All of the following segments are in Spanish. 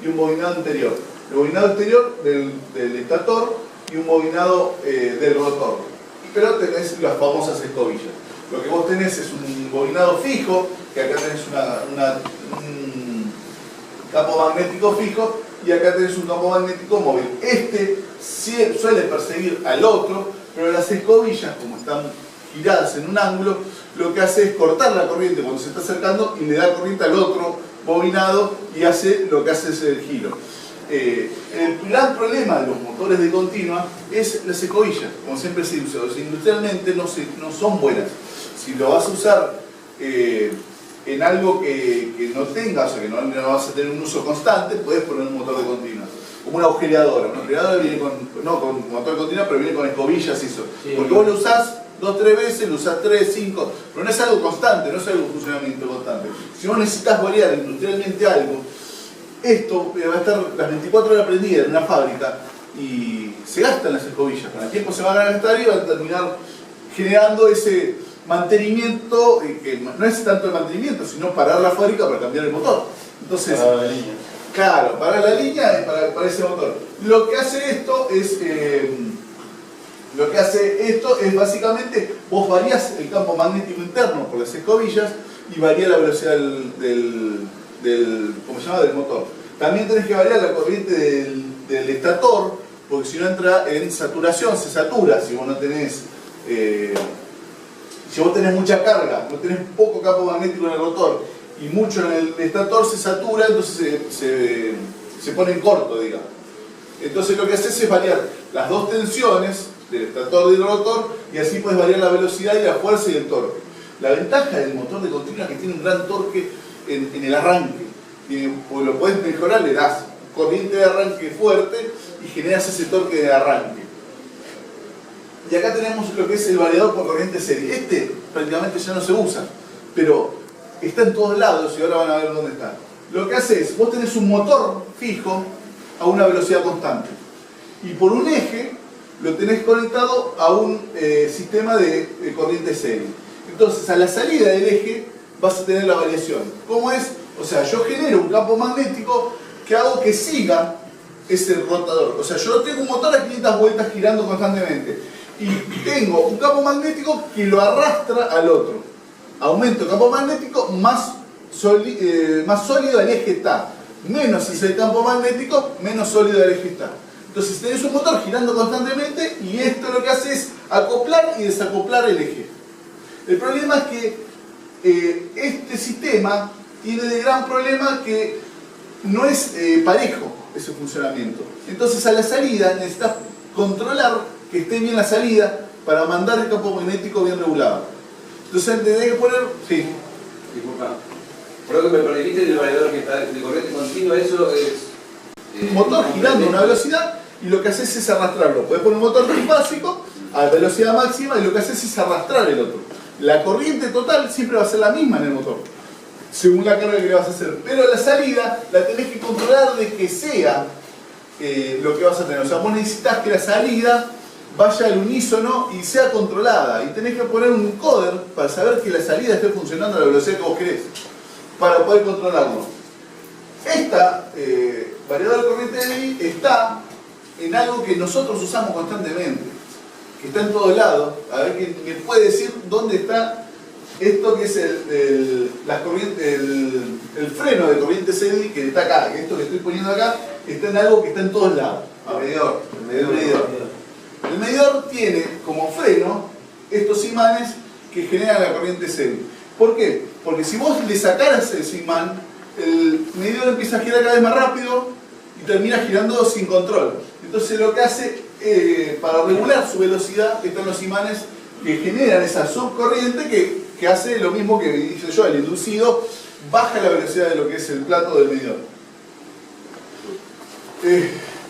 y un bobinado interior. El bobinado exterior del estator y un bobinado del rotor. Pero tenés las famosas escobillas. Lo que vos tenés es un bobinado fijo, que acá tenés un campo magnético fijo, y acá tenés un campo magnético móvil. Este suele perseguir al otro, pero las escobillas, como están giradas en un ángulo, lo que hace es cortar la corriente cuando se está acercando y le da corriente al otro bobinado y hace lo que hace es el giro. El gran problema de los motores de continua es las escobillas, como siempre se usa. O sea, industrialmente no son buenas. Si lo vas a usar en algo que no tenga, o sea, que no vas a tener un uso constante, puedes poner un motor de continua. Como una agujereadora. Una agujereadora viene no con motor de continua, pero viene con escobillas y eso. Sí, porque vos lo usás 2 o 3 veces, lo usás 3, 5, pero no es algo constante, no es algo de funcionamiento constante. Si vos necesitas variar industrialmente algo, esto va a estar las 24 horas prendida en una fábrica y se gastan las escobillas. Con el tiempo se van a gastar y van a terminar generando ese mantenimiento, que no es tanto el mantenimiento, sino parar la fábrica para cambiar el motor. Entonces, parar la línea. Claro, parar la línea para ese motor. Lo que hace esto es básicamente, vos varías el campo magnético interno por las escobillas y varía la velocidad del motor. También tenés que variar la corriente del estator, porque si no entra en saturación, se satura. Si vos no tenés, si vos tenés mucha carga, no tenés poco campo magnético en el rotor y mucho en el estator, se satura, entonces se pone en corto, digamos. Entonces lo que haces es variar las dos tensiones del estator y del rotor, y así puedes variar la velocidad y la fuerza y el torque. La ventaja del motor de continua es que tiene un gran torque en el arranque. Pues lo puedes mejorar, le das corriente de arranque fuerte y generas ese torque de arranque. Y acá tenemos lo que es el variador por corriente serie. Este prácticamente ya no se usa, pero está en todos lados y ahora van a ver dónde está. Lo que hace es, vos tenés un motor fijo a una velocidad constante y por un eje lo tenés conectado a un sistema de corriente serie. Entonces a la salida del eje vas a tener la variación. ¿Cómo es? O sea, yo genero un campo magnético que hago que siga ese rotador. O sea, yo tengo un motor a 500 vueltas girando constantemente y tengo un campo magnético que lo arrastra al otro. Aumento el campo magnético, más sólido el eje está. Menos es el campo magnético, menos sólido el eje está. Entonces tenés un motor girando constantemente y esto lo que hace es acoplar y desacoplar el eje. El problema es que este sistema tiene de gran problema que no es parejo ese funcionamiento. Entonces a la salida necesitas controlar que esté bien la salida para mandar el campo magnético bien regulado. Entonces tenés que poner... Sí. Disculpa. Por lo que me perdiste del variador que está de corriente continua, eso es... un motor girando a una velocidad y lo que haces es arrastrarlo. Puedes poner un motor trifásico a velocidad máxima y lo que haces es arrastrar el otro. La corriente total siempre va a ser la misma en el motor, según la carga que le vas a hacer. Pero la salida la tenés que controlar de que sea lo que vas a tener. O sea, vos necesitas que la salida vaya al unísono y sea controlada. Y tenés que poner un encoder para saber que la salida esté funcionando a la velocidad que vos querés, para poder controlarlo. Esta variador de corriente de Lee está en algo que nosotros usamos constantemente, que está en todos lados. A ver quién me puede decir dónde está esto que es el freno de corriente CD, que está acá, que esto que estoy poniendo acá está en algo que está en todos lados. El medidor tiene como freno estos imanes que generan la corriente CD. ¿Por qué? Porque si vos le sacaras ese imán, el medidor empieza a girar cada vez más rápido y termina girando sin control. Entonces lo que hace, para regular su velocidad, están los imanes que generan esa subcorriente que hace lo mismo que hice yo, el inducido, baja la velocidad de lo que es el plato del medidor.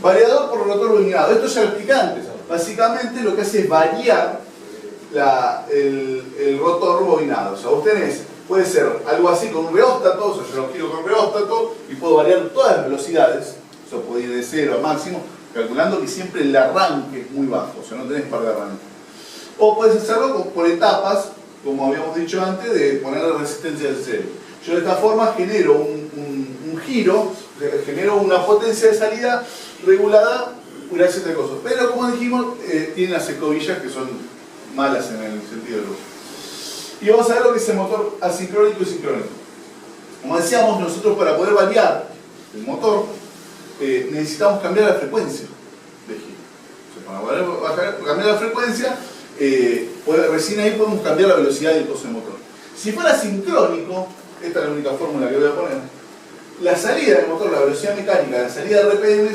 Variador por rotor bobinado. Esto ya lo expliqué antes. Básicamente lo que hace es variar el rotor bobinado. O sea, vos tenés, puede ser algo así con un reóstato, o sea, yo lo giro con reóstato y puedo variar todas las velocidades. O sea, puedo ir de 0 a máximo, calculando que siempre el arranque es muy bajo, o sea, no tenés par de arranque. O puedes hacerlo por etapas, como habíamos dicho antes, de poner la resistencia de 0. Yo de esta forma genero un giro genero una potencia de salida regulada gracias a este coso. Pero como dijimos, tiene las escobillas que son malas en el sentido del uso. Y vamos a ver lo que es el motor asincrónico y sincrónico. Como decíamos, nosotros para poder variar el motor necesitamos cambiar la frecuencia de giro. O sea, para poder cambiar la frecuencia, recién ahí podemos cambiar la velocidad del coso del motor. Si fuera sincrónico, esta es la única fórmula que voy a poner, la salida del motor, la velocidad mecánica, la salida de RPM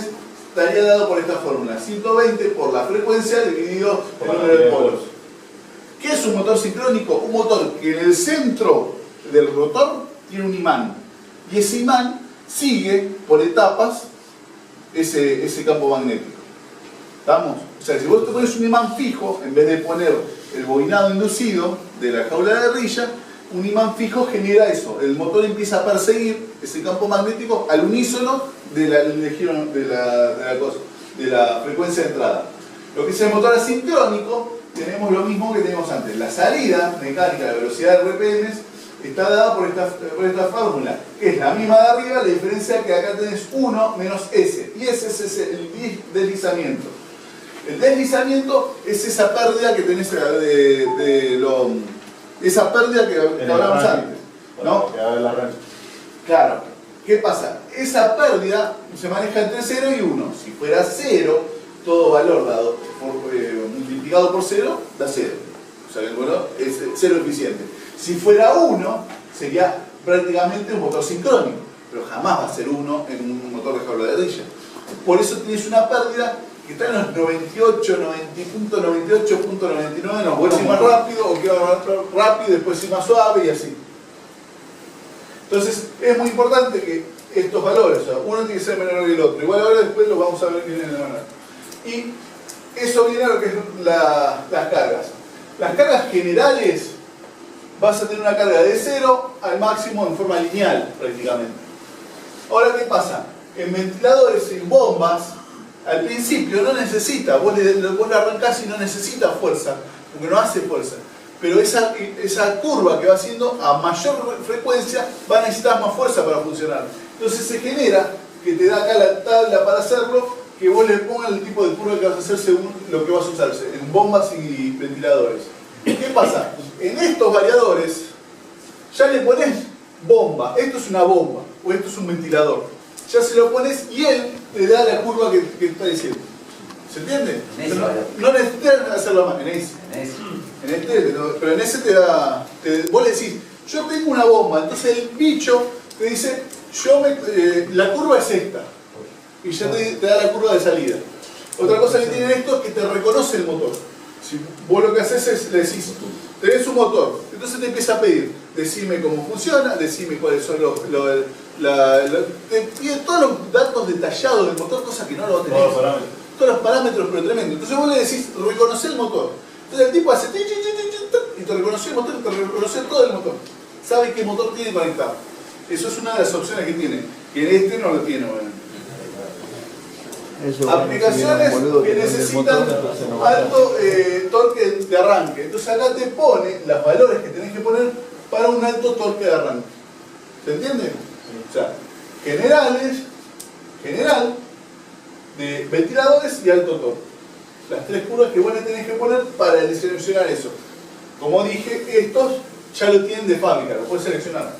estaría dado por esta fórmula, 120 por la frecuencia dividido por el número de polos. ¿Qué es un motor sincrónico? Un motor que en el centro del rotor tiene un imán, y ese imán sigue por etapas ese campo magnético. ¿Estamos? O sea, si vos te pones un imán fijo, en vez de poner el bobinado inducido de la jaula de rilla, un imán fijo genera eso. El motor empieza a perseguir ese campo magnético al unísono de la frecuencia de entrada. Lo que es el motor asincrónico, tenemos lo mismo que teníamos antes. La salida mecánica, la velocidad de RPM, está dada por esta fórmula, que es la misma de arriba, la diferencia es que acá tenés 1 menos S. Y ese es el deslizamiento. El deslizamiento es esa pérdida que tenés esa pérdida que hablamos antes, ¿no? Claro. ¿Qué pasa? Esa pérdida se maneja entre 0 y 1. Si fuera 0, todo valor dado multiplicado por 0 da 0. O sea, el valor es 0 eficiente. Si fuera 1, sería prácticamente un motor sincrónico, pero jamás va a ser 1 en un motor de jaula de rilla. Por eso tienes una pérdida que está en los 98, 90.98.99, no puede ir más rápido o queda más rápido, después ir más suave y así. Entonces es muy importante que estos valores, o sea, uno tiene que ser menor que el otro. Igual ahora después lo vamos a ver bien en la manera. Y eso viene a lo que es las cargas. Las cargas generales, vas a tener una carga de 0 al máximo en forma lineal prácticamente. Ahora, ¿qué pasa? En ventiladores, en bombas, al principio no necesita, vos le arrancás y no necesita fuerza, porque no hace fuerza. Pero esa curva que va haciendo a mayor frecuencia va a necesitar más fuerza para funcionar. Entonces se genera, que te da acá la tabla para hacerlo, que vos le pongas el tipo de curva que vas a hacer según lo que vas a usarse, en bombas y ventiladores. ¿Qué pasa? En estos variadores ya le pones bomba, esto es una bomba, o esto es un ventilador. Ya se lo pones y él te da la curva que está diciendo. ¿Se entiende? No necesitas hacerlo más. En este, pero en ese vos le decís, yo tengo una bomba, entonces el bicho te dice, la curva es esta. Y ya te da la curva de salida. Otra cosa que tiene esto es que te reconoce el motor. Si vos lo que haces es, le decís, tenés un motor, entonces te empieza a pedir, decime cómo funciona, decime cuáles son te pide todos los datos detallados del motor, cosa que no lo tenés. Todos los parámetros, pero tremendo. Entonces vos le decís, reconoce el motor. Entonces el tipo hace y te reconoce el motor y te reconoce todo el motor. Sabe qué motor tiene conectado. Eso es una de las opciones que tiene. Y en este no lo tiene, obviamente. Aplicaciones que necesitan alto torque de arranque. Entonces acá te pone los valores que tenés que poner para un alto torque de arranque. ¿Se entiende? O sea, general de ventiladores y alto torque. Las tres curvas que vos le tenés que poner para seleccionar eso. Como dije, estos ya lo tienen de fábrica, lo puedes seleccionar.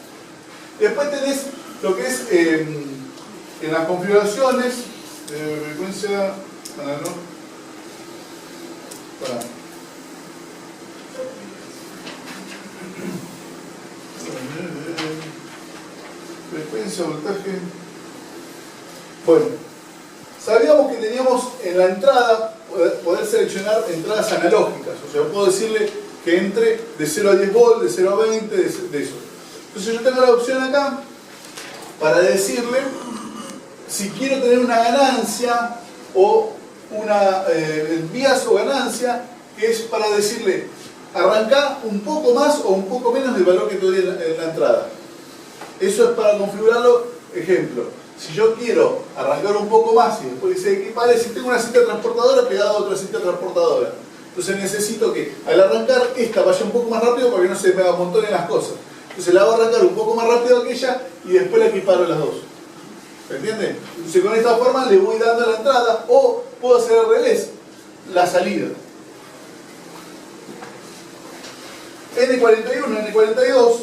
Después tenés lo que es en las configuraciones de frecuencia. Frecuencia, voltaje. Bueno, sabíamos que teníamos en la entrada poder seleccionar entradas analógicas. O sea, puedo decirle que entre de 0 a 10 volts, de 0 a 20, de eso. Entonces yo tengo la opción acá para decirle si quiero tener una ganancia o una vías o ganancia, que es para decirle arrancar un poco más o un poco menos del valor que te doy en la entrada. Eso es para configurarlo. Ejemplo, si yo quiero arrancar un poco más y después dice equipare, si tengo una cinta transportadora pegada a otra cinta transportadora, entonces necesito que al arrancar esta vaya un poco más rápido para que no se me amontonen las cosas. Entonces la hago arrancar un poco más rápido que ella y después la equiparo las dos. ¿Se entiende? Entonces con esta forma le voy dando la entrada o puedo hacer al revés, la salida. N41, N42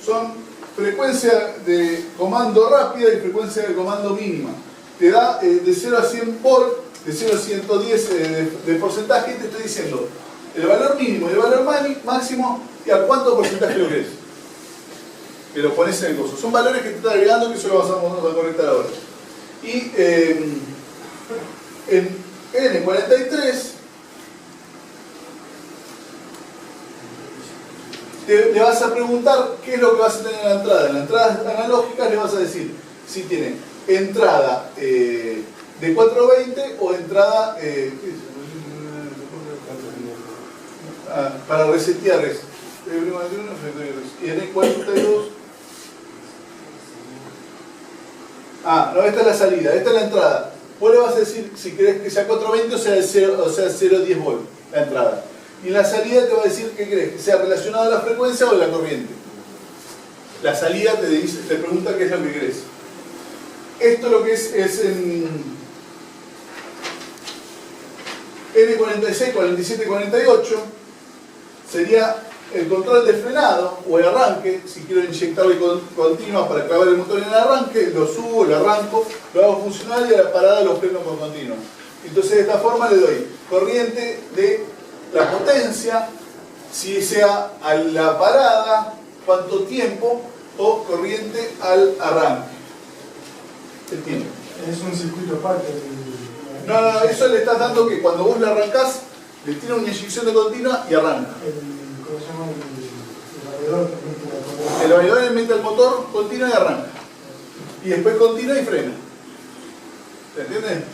son frecuencia de comando rápida y frecuencia de comando mínima. Te da de 0 a 100 por, de 0 a 110 de porcentaje, y te estoy diciendo el valor mínimo y el valor máximo y a cuánto porcentaje lo querés. Que lo pones en el coso. Son valores que te está agregando, que eso lo vamos a conectar ahora. Y en N43 le vas a preguntar qué es lo que vas a tener en la entrada. En la entrada analógica le vas a decir si tiene entrada de 420 o entrada para resetear eso. Y en E42 no, esta es la salida, esta es la entrada. Vos le vas a decir si querés que sea 420 o sea 0,10 volt la entrada. Y en la salida te va a decir qué querés, que sea relacionado a la frecuencia o a la corriente. La salida te pregunta qué es lo que querés. Esto lo que es en N46, 47, 48 sería el control de frenado o el arranque. Si quiero inyectarle continua para clavar el motor en el arranque, lo subo, lo arranco, lo hago funcional y a la parada lo freno con continua. Entonces de esta forma le doy corriente de la potencia, si sea a la parada, cuánto tiempo, o corriente al arranque. El tiempo. Es un circuito aparte. No, eso le estás dando que cuando vos lo arrancás, le tiene una inyección de continua y arranca. ¿Cómo se llama? El variador que mete la corriente. El variador le mete al motor, continua y arranca. Y después continua y frena. ¿Se entiende?